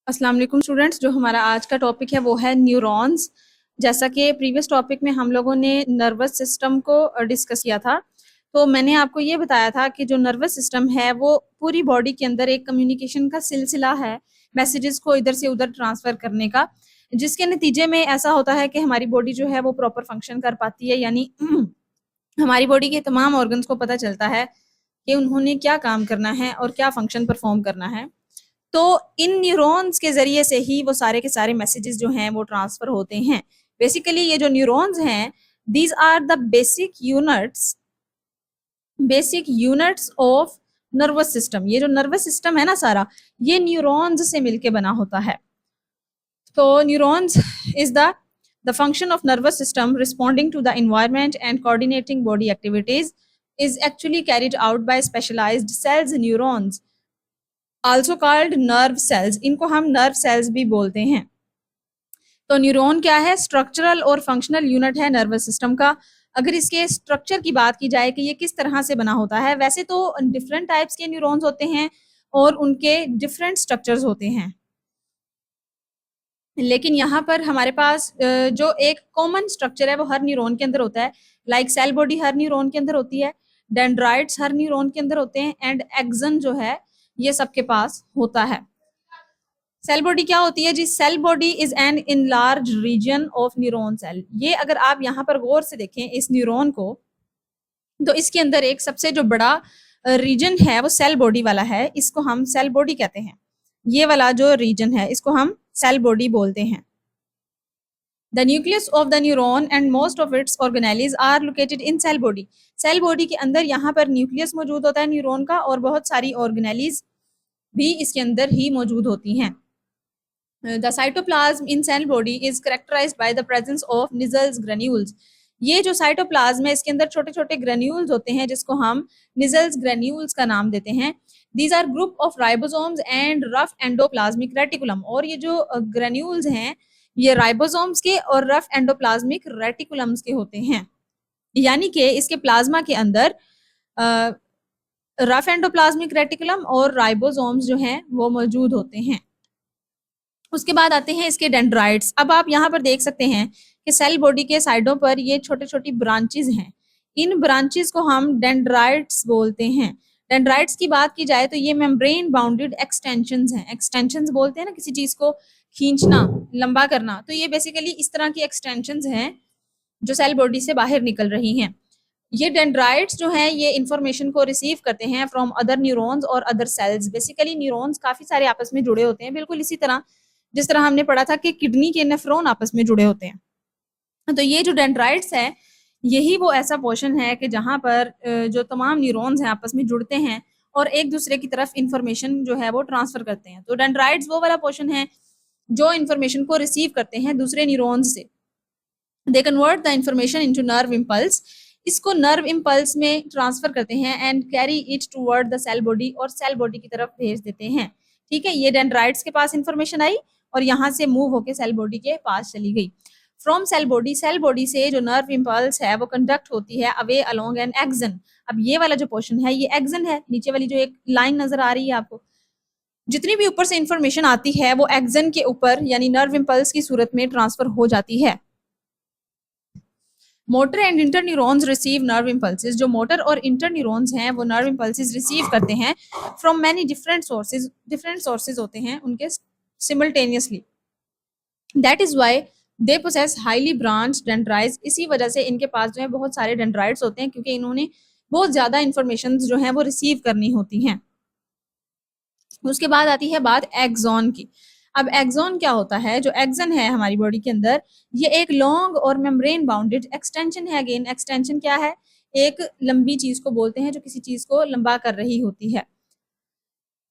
अस्सलाम वालेकुम स्टूडेंट्स। जो हमारा आज का टॉपिक है वो है न्यूरॉन्स। जैसा कि प्रीवियस टॉपिक में हम लोगों ने नर्वस सिस्टम को डिस्कस किया था, तो मैंने आपको ये बताया था कि जो नर्वस सिस्टम है वो पूरी बॉडी के अंदर एक कम्युनिकेशन का सिलसिला है, मैसेजेस को इधर से उधर ट्रांसफर करने का, जिसके नतीजे में ऐसा होता है कि हमारी बॉडी जो है वो प्रॉपर फंक्शन कर पाती है। यानी हमारी बॉडी के तमाम ऑर्गन्स को पता चलता है कि उन्होंने क्या काम करना है और क्या फंक्शन परफॉर्म करना है। तो इन न्यूरॉन्स के जरिए से ही वो सारे के सारे मैसेजेस जो हैं वो ट्रांसफर होते हैं। बेसिकली ये जो न्यूरॉन्स हैं, these are the basic units of nervous system. ये जो नर्वस सिस्टम है ना सारा, ये न्यूरॉन्स से मिलके बना होता है। तो neurons is the function of nervous system responding to the environment and coordinating body activities is actually carried out by specialized cells neurons also called nerve cells। इनको हम नर्व सेल्स भी बोलते हैं। तो न्यूरॉन क्या है? स्ट्रक्चरल और functional unit है नर्वस सिस्टम का। अगर इसके स्ट्रक्चर की बात की जाए कि ये किस तरह से बना होता है, वैसे तो डिफरेंट टाइप्स के न्यूरॉन्स होते हैं और उनके डिफरेंट स्ट्रक्चर्स होते हैं, लेकिन यहाँ पर हमारे पास जो एक कॉमन स्ट्रक्चर है वो हर न्यूरॉन के अंदर होता है। लाइक सेल बॉडी हर न्यूरॉन के अंदर होती है, डेंड्राइट्स हर न्यूरॉन के अंदर होते हैं, एंड एक्सन जो है ये सबके पास होता है। सेल बॉडी क्या होती है जी? Cell body is an enlarge region of neuron cell. ये अगर आप यहाँ पर गौर से देखें इस न्यूरॉन को, तो इसके अंदर एक सबसे जो बड़ा रीजन है वो सेल बॉडी वाला है, इसको हम सेल बॉडी कहते हैं। ये वाला जो रीजन है इसको हम सेल बॉडी बोलते हैं। The nucleus of the neuron and most of its organelles are located in cell body। Cell body के अंदर यहाँ पर न्यूक्लियस मौजूद होता है न्यूरॉन का, और बहुत सारी ऑर्गेनेलीज भी इसके अंदर ही मौजूद होती हैं। The cytoplasm in cell body is characterized by the presence of Nissls granules। ये जो साइटोप्लाज्म है इसके अंदर छोटे छोटे ग्रेन्यूल्स होते हैं जिसको हम निजल्स ग्रेन्यूल्स का नाम देते हैं। These are group of ribosomes and rough endoplasmic reticulum. और ये जो ग्रेन्यूल्स हैं ये राइबोसोम्स के और रफ एंडोप्लाज्मिक रेटिकुलम्स के होते हैं। यानी कि इसके प्लाज्मा के अंदर रफ एंडोप्लाज्मिक रेटिकुलम और राइबोसोम्स जो हैं वो मौजूद होते हैं। उसके बाद आते हैं इसके डेंड्राइट्स। अब आप यहाँ पर देख सकते हैं कि सेल बॉडी के साइडों पर ये छोटी छोटी ब्रांचेस हैं। इन ब्रांचेस को हम डेंड्राइट्स बोलते हैं। डेंड्राइट्स की बात की जाए तो ये मेम्ब्रेन बाउंडेड एक्सटेंशंस हैं। एक्सटेंशंस बोलते हैं ना किसी चीज को खींचना, लंबा करना, तो ये बेसिकली इस तरह की एक्सटेंशंस हैं जो सेल बॉडी से बाहर निकल रही हैं। ये डेंड्राइट्स जो हैं ये इंफॉर्मेशन को रिसीव करते हैं फ्रॉम अदर न्यूरॉन्स और अदर सेल्स। बेसिकली न्यूरॉन्स काफी सारे आपस में जुड़े होते हैं, बिल्कुल इसी तरह जिस तरह हमने पढ़ा था कि किडनी के नेफ्रॉन आपस में जुड़े होते हैं। तो ये जो डेंड्राइट्स है यही वो ऐसा पोर्शन है कि जहाँ पर जो तमाम न्यूरॉन्स हैं आपस में जुड़ते हैं और एक दूसरे की तरफ इंफॉर्मेशन जो है वो ट्रांसफर करते हैं। तो डेंड्राइट्स वो वाला पोर्शन है जो इंफॉर्मेशन को रिसीव करते हैं दूसरे न्यूरॉन्स से। They convert the information into nerve impulse. इसको नर्व इम्पल्स में ट्रांसफर करते हैं and carry it toward the cell body, और सेल बॉडी की तरफ भेज देते हैं। ठीक है, ये डेंड्राइट्स के पास इंफॉर्मेशन आई और यहाँ से मूव होके सेल बॉडी के पास चली गई। फ्रॉम सेल बॉडी से जो नर्व इम्पल्स है वो कंडक्ट होती है अवे अलोंग एन एक्सन। अब ये वाला जो पोर्शन है ये एक्सन है। नीचे वाली जो एक लाइन नजर आ रही है आपको, जितनी भी ऊपर से इंफॉर्मेशन आती है वो एक्सन के ऊपर यानी नर्व इम्पल्स की सूरत में ट्रांसफर हो जाती है। Motor and inter neurons receive nerve impulses. जो मोटर और इंटर न्यूरॉन्स हैं वो नर्व इम्पल्सेस रिसीव करते हैं फ्रॉम मैनी डिफरेंट सोर्सेज होते हैं उनके simultaneously. That is why they possess highly branch dendrites. इसी वजह से इनके पास जो है बहुत सारे डेंड्राइट्स होते हैं, क्योंकि इन्होंने बहुत ज्यादा इंफॉर्मेशन जो है वो रिसीव करनी होती हैं। उसके बाद आती है बात एक्सॉन की। अब एक्सॉन क्या होता है? जो एक्सन है हमारी बॉडी के अंदर ये एक लॉन्ग और मेम्ब्रेन बाउंडेड एक्सटेंशन है। अगेन एक्सटेंशन क्या है? एक लंबी चीज को बोलते हैं जो किसी चीज को लंबा कर रही होती है।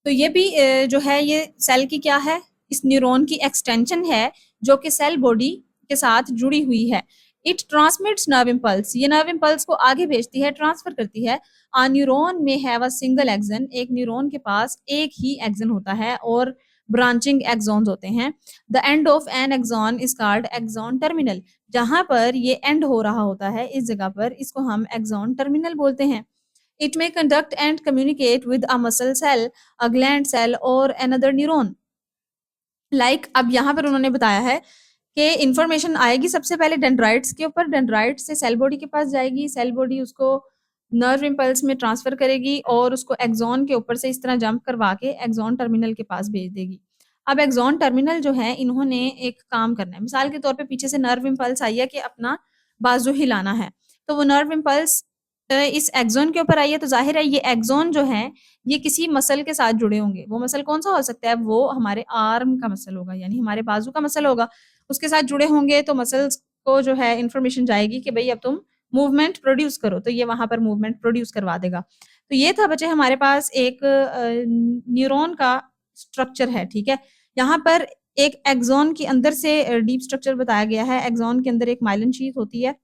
तो ये भी जो है ये सेल की क्या है? इस न्यूरॉन की एक्सटेंशन है जो कि सेल बॉडी के साथ जुड़ी हुई है। It transmits nerve impulse. ये नर्व इम्पल्स को आगे भेजती है, ट्रांसफर करती है। आ न्यूरॉन में हैव अ सिंगल एक्सन। एक न्यूरॉन के पास एक ही एक्सन होता है और ब्रांचिंग एक्सॉन्स होते हैं। The end of an axon is called axon terminal. जहां पर ये एंड हो रहा होता है इस जगह पर इसको हम एक्सॉन टर्मिनल बोलते हैं। It may conduct and communicate with a muscle cell, a gland cell or another neuron। अब यहाँ पर उन्होंने बताया है कि इन्फॉर्मेशन आएगी सबसे पहले डेंड्राइट्स के ऊपर, डेंड्राइट से सेल बॉडी के पास जाएगी, सेल बॉडी उसको नर्व इम्पल्स में ट्रांसफर करेगी और उसको एक्सॉन के ऊपर से इस तरह जंप करवा के एक्सॉन टर्मिनल के पास भेज देगी। अब एक्सॉन टर्मिनल जो है, इन्होंने एक काम करना है, मिसाल के तौर पे पीछे से नर्व इम्पल्स आई है कि अपना बाजू हिलाना है, तो वो नर्व इम्पल्स इस एक्सॉन के ऊपर आई है, तो जाहिर है ये एक्सॉन जो है ये किसी मसल के साथ जुड़े होंगे। वो मसल कौन सा हो सकता है? वो हमारे आर्म का मसल होगा, यानी हमारे बाजू का मसल होगा, उसके साथ जुड़े होंगे, तो मसल्स को जो है इन्फॉर्मेशन जाएगी कि भाई अब तुम मूवमेंट प्रोड्यूस करो, तो ये वहां पर मूवमेंट प्रोड्यूस करवा देगा। तो ये था बच्चे हमारे पास एक न्यूरॉन का स्ट्रक्चर है, ठीक है। यहाँ पर एक एक्सॉन के अंदर से डीप स्ट्रक्चर बताया गया है। एक्सॉन के अंदर एक माइलिन शीथ होती है,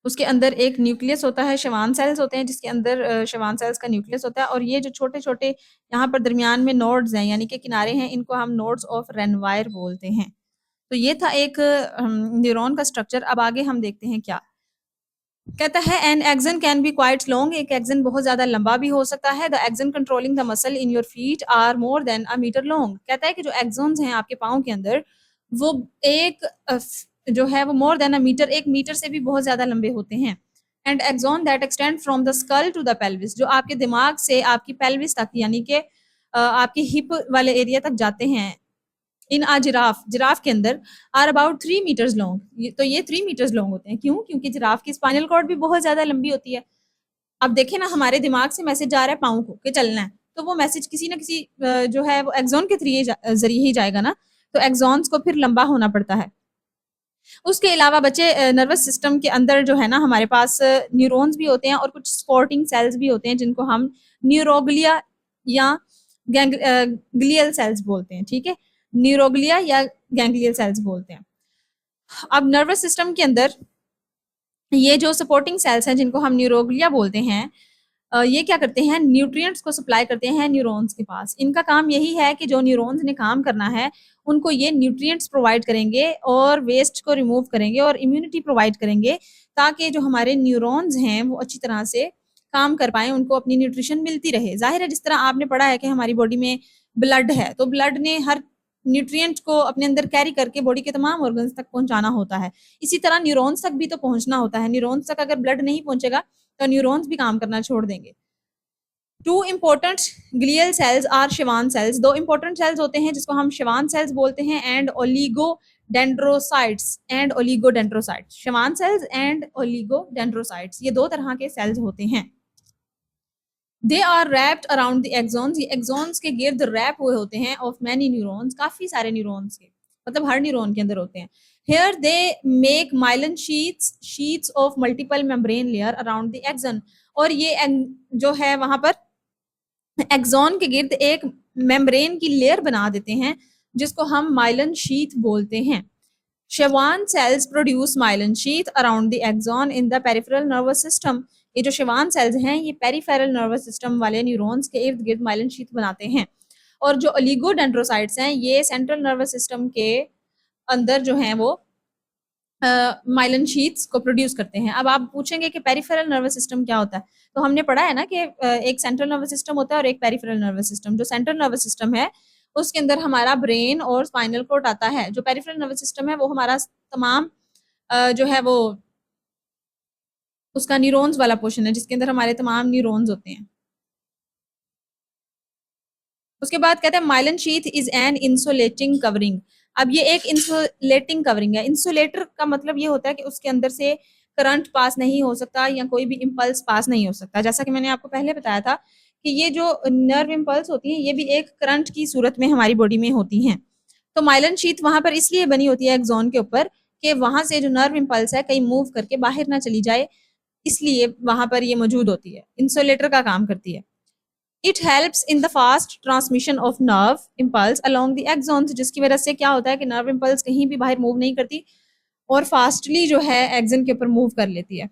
उसके अंदर एक न्यूक्लियस होता है, शवान सेल्स होते हैं जिसके अंदर शवान सेल्स का न्यूक्लियस होता है, और ये जो छोटे-छोटे यहाँ पर दरमियान में नोड्स हैं, यानी कि किनारे हैं, इनको हम नोड्स ऑफ रेनवायर बोलते हैं। तो ये था एक न्यूरॉन का स्ट्रक्चर। अब आगे हम देखते हैं क्या कहता है। An axon can be quite long, एक एक्सन बहुत ज्यादा लंबा भी हो सकता है। The axon controlling the muscle in your feet are more than a metre long, कहता है कि जो एक्सॉन्स हैं आपके पाँव के अंदर, वो एक जो है वो more than a metre, 1 metre से भी बहुत ज्यादा लंबे होते हैं। And axon that extend from the skull to the pelvis, जो आपके दिमाग से आपकी पेल्विस तक, यानी कि आपकी हिप वाले एरिया तक जाते हैं। इन आ जिराफ, जिराफ के अंदर आर अबाउट 3 मीटर्स लॉन्ग, तो ये 3 मीटर्स लॉन्ग होते हैं। क्यों? क्योंकि जिराफ की स्पाइनल कॉर्ड भी बहुत ज्यादा लंबी होती है। अब देखें ना, हमारे दिमाग से मैसेज जा रहा है पाँव को कि चलना है, तो वो मैसेज किसी ना किसी जो है वो एक्सॉन के जरिए ही जाएगा ना, तो एक्सॉन्स को फिर लंबा होना पड़ता है। उसके अलावा बच्चे नर्वस सिस्टम के अंदर जो है ना हमारे पास न्यूरॉन्स भी होते हैं और कुछ सपोर्टिंग सेल्स भी होते हैं जिनको हम न्यूरोग्लिया या ग्लियल सेल्स बोलते हैं, ठीक है। न्यूरोग्लिया या गैंग्लियल सेल्स बोलते हैं। अब नर्वस सिस्टम के अंदर ये जो सपोर्टिंग सेल्स हैं जिनको हम न्यूरोग्लिया बोलते हैं, ये क्या करते हैं? न्यूट्रिएंट्स को सप्लाई करते हैं न्यूरॉन्स के पास। इनका काम यही है कि जो न्यूरॉन्स ने काम करना है उनको ये न्यूट्रिएंट्स प्रोवाइड करेंगे और वेस्ट को रिमूव करेंगे और इम्यूनिटी प्रोवाइड करेंगे, ताकि जो हमारे न्यूरॉन्स हैं वो अच्छी तरह से काम कर पाएँ, उनको अपनी न्यूट्रिशन मिलती रहे। ज़ाहिर है जिस तरह आपने पढ़ा है कि हमारी बॉडी में ब्लड है, तो ब्लड ने हर न्यूट्रिएंट को अपने अंदर कैरी करके बॉडी के तमाम ऑर्गन्स तक पहुंचाना होता है। इसी तरह न्यूरॉन्स तक भी तो पहुंचना होता है। न्यूरॉन्स तक अगर ब्लड नहीं पहुंचेगा तो न्यूरॉन्स भी काम करना छोड़ देंगे। 2 important glial cells are Schwann cells, 2 important cells होते हैं जिसको हम शवान सेल्स बोलते हैं, and oligodendrocytes, and oligodendrocytes, Schwann cells and oligodendrocytes, ये 2 तरह के सेल्स होते हैं। They are wrapped around the axons, ये एक्सॉन्स के गिर्द रैप हुए होते हैं ऑफ मैनी न्यूरॉन्स, काफी सारे न्यूरॉन्स के, मतलब हर न्यूरॉन के अंदर होते हैं। Here they make myelin sheets of multiple membrane layer around the action, और ये जो है वहां पर एक्सॉन के गिर्द एक मेम्ब्रेन की लेयर बना देते हैं जिसको हम माइलिन शीथ बोलते हैं। Schwann cells produce myelin sheath around the axon in the peripheral nervous system, ये जो शवान सेल्स हैं ये पेरिफेरल नर्वस सिस्टम वाले न्यूरॉन्स के इर्द गिर्द माइलिन शीथ बनाते हैं। और जो ओलिगोडेंड्रोसाइट्स हैं ये सेंट्रल नर्वस सिस्टम के अंदर जो हैं वो माइलिन शीथ्स को प्रोड्यूस करते हैं। अब आप पूछेंगे कि पेरिफेरल नर्वस सिस्टम क्या होता है, तो हमने पढ़ा है ना कि एक सेंट्रल नर्वस सिस्टम होता है और एक पेरिफेरल नर्वस सिस्टम। जो सेंट्रल नर्वस सिस्टम है उसके अंदर हमारा ब्रेन और स्पाइनल कोर्ड आता है। जो पेरिफेरल नर्वस सिस्टम है वो हमारा तमाम जो है वो उसका न्यूरॉन्स वाला पोर्शन है जिसके अंदर हमारे तमाम न्यूरॉन्स होते हैं। उसके बाद कहते हैं myelin sheath is an insulating covering. अब ये एक इंसुलेटिंग कवरिंग है। इंसुलेटर का मतलब ये होता है कि उसके अंदर से करंट पास नहीं हो सकता या कोई भी इम्पल्स पास नहीं हो सकता। जैसा कि मैंने आपको पहले बताया था कि ये जो नर्व इम्पल्स होती हैं ये भी एक करंट की सूरत में हमारी बॉडी में होती हैं। तो माइलिन शीथ वहां पर इसलिए बनी होती है एक्सॉन के ऊपर कि वहां से जो नर्व इम्पल्स है कहीं मूव करके बाहर ना चली जाए, इसलिए वहां पर ये मौजूद होती है, इंसुलेटर का काम करती है। It helps in the fast transmission of nerve impulse along the axons, जिसकी वजह से क्या होता है कि नर्व इम्पल्स कहीं भी बाहर मूव नहीं करती और फास्टली जो है एक्सन के ऊपर मूव कर लेती है।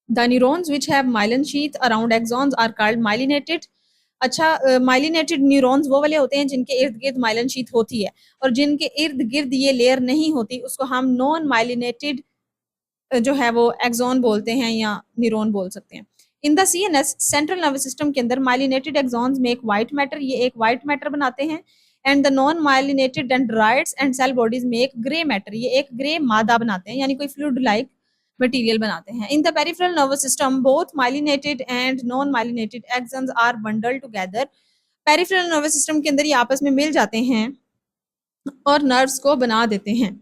The neurons which have myelin sheath around axons are called myelinated. अच्छा, माइलिनेटेड न्यूरॉन्स वो वाले होते हैं जिनके इर्द गिर्द माइलिन शीथ होती है, और जिनके इर्द गिर्द ये लेयर नहीं होती उसको हम नॉन माइलिनेटेड जो है वो एक्सॉन बोलते हैं या न्यूरॉन बोल सकते हैं। In the CNS central nervous system के अंदर माइलिनेटेड एक्सॉन्स में एक व्हाइट मैटर, ये एक व्हाइट मैटर बनाते हैं, and the non myelinated dendrites and cell bodies में एक ग्रे मैटर, ये एक ग्रे मादा बनाते हैं, यानी कोई फ्लूइड लाइक मटेरियल बनाते हैं। In the peripheral nervous system both myelinated and non myelinated axons are bundled together. Peripheral nervous system के अंदर ये आपस में मिल जाते हैं और नर्व्स को बना देते हैं।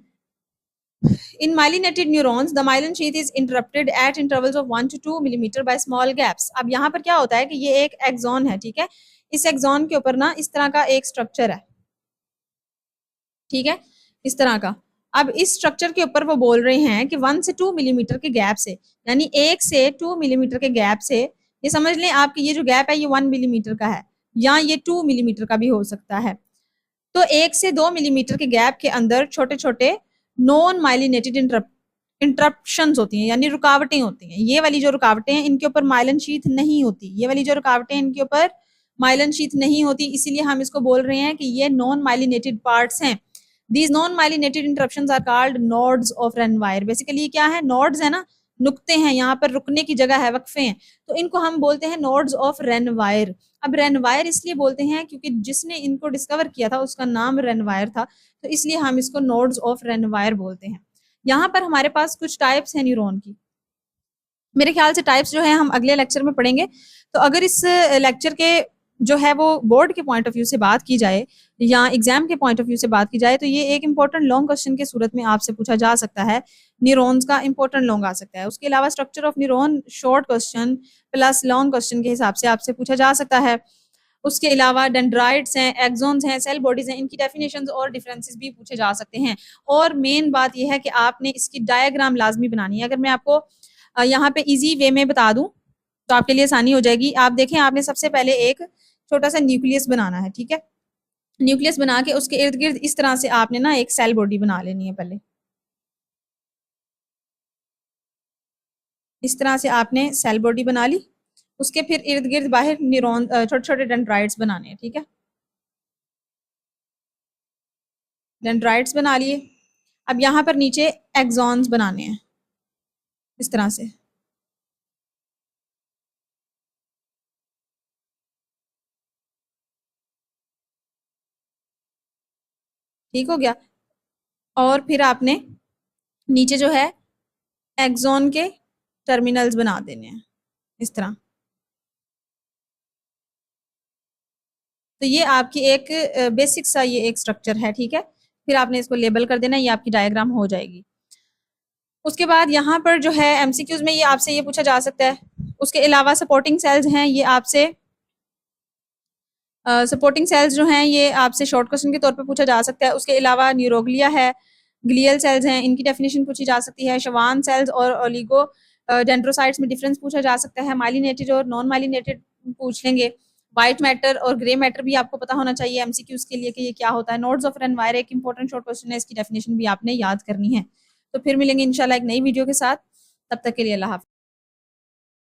In myelinated neurons, the myelin sheath is interrupted at intervals of 1 to 2 millimeter by small gaps. अब यहाँ पर क्या होता है कि ये एक एक्सॉन है, ठीक है, इस एक्सॉन के ऊपर ना इस तरह का एक स्ट्रक्चर है, ठीक है, इस तरह का। अब इस स्ट्रक्चर के ऊपर वो बोल रहे हैं कि 1 से 2 मिलीमीटर के गैप से, यानी 1 से 2 मिलीमीटर के गैप से, ये समझ लें आपकी ये जो गैप है ये 1 मिलीमीटर का है, या ये 2 मिलीमीटर का भी हो सकता है। तो 1 से 2 मिलीमीटर के गैप के अंदर छोटे छोटे नॉन माइलिनेटेड इंटरप्शंस होती हैं, यानी रुकावटें होती हैं। ये वाली जो रुकावटें हैं इनके ऊपर माइलिन शीथ नहीं होती, ये वाली जो रुकावटें हैं इनके ऊपर माइलिन शीथ नहीं होती, इसीलिए हम इसको बोल रहे हैं कि ये नॉन माइलिनेटेड पार्ट्स हैं। These non-myelinated interruptions are called nodes of Renwier. Basically ये क्या है, नोड्स है ना, नुक्ते हैं, यहाँ पर रुकने की जगह है, वक्फे हैं, तो इनको हम बोलते हैं नोड्स ऑफ रेनवायर। अब रेनवायर इसलिए बोलते हैं क्योंकि जिसने इनको डिस्कवर किया था उसका नाम रेनवायर था, तो इसलिए हम इसको नोड्स ऑफ रेनवायर बोलते हैं। यहाँ पर हमारे पास कुछ टाइप्स हैं न्यूरॉन की, मेरे ख्याल से टाइप्स जो है हम अगले लेक्चर में पढ़ेंगे। तो अगर इस लेक्चर के जो है वो बोर्ड के पॉइंट ऑफ व्यू से बात की जाए या एग्जाम के पॉइंट ऑफ व्यू से बात की जाए, तो ये एक इंपॉर्टेंट लॉन्ग क्वेश्चन के सूरत में आपसे पूछा जा सकता है, न्यूरॉन्स का इंपॉर्टेंट लॉन्ग आ सकता है। उसके अलावा structure of neuron short question plus long question के हिसाब से आपसे पूछा जा सकता है। उसके अलावा डेंड्राइट्स हैं, एक्सॉन्स हैं, सेल बॉडीज हैं, इनकी डेफिनेशंस और डिफरेंसेस भी पूछे जा सकते हैं। और मेन बात यह है कि आपने इसकी डायग्राम लाजमी बनानी है। अगर मैं आपको यहाँ पे इजी वे में बता दूं तो आपके लिए आसानी हो जाएगी। आप देखें, आपने सबसे पहले एक छोटा सा न्यूक्लियस बनाना है, ठीक है, न्यूक्लियस बना के उसके इर्द गिर्द इस तरह से आपने ना एक सेल बॉडी बना लेनी है। पहले इस तरह से आपने सेल बॉडी बना ली, उसके फिर इर्द गिर्द बाहर न्यूरॉन छोटे छोटे डेंड्राइट्स बनाने हैं, ठीक है, डेंड्राइट्स बना लिए। अब यहाँ पर नीचे एक्सॉन्स बनाने हैं इस तरह से, ठीक हो गया। और फिर आपने नीचे जो है एक्सॉन के टर्मिनल्स बना देने हैं इस तरह। तो ये आपकी एक बेसिक सा ये एक स्ट्रक्चर है, ठीक है, फिर आपने इसको लेबल कर देना, ये आपकी डायग्राम हो जाएगी। उसके बाद यहाँ पर जो है एमसीक्यूज में ये आपसे ये पूछा जा सकता है। उसके अलावा सपोर्टिंग सेल्स हैं, ये आपसे सपोर्टिंग सेल्स जो हैं ये आपसे शॉर्ट क्वेश्चन के तौर पे पूछा जा सकता है। उसके अलावा न्यूरोग्लिया है, ग्लियल सेल्स हैं, इनकी डेफिनेशन पूछी जा सकती है। शवान सेल्स और ओलिगो डेंड्रोसाइट्स में डिफरेंस पूछा जा सकता है। माइलिनेटेड और नॉन माइलिनेटेड पूछ लेंगे। व्हाइट मैटर और ग्रे मैटर भी आपको पता होना चाहिए एमसीक्यूज के लिए कि ये क्या होता है। नोड्स ऑफ रेनवायर एक इंपॉर्टेंट शॉर्ट क्वेश्चन है, इसकी डेफिनेशन भी आपने याद करनी है। तो फिर मिलेंगे इंशाल्लाह एक नई वीडियो के साथ, तब तक के लिए अल्लाह हाफ़िज़।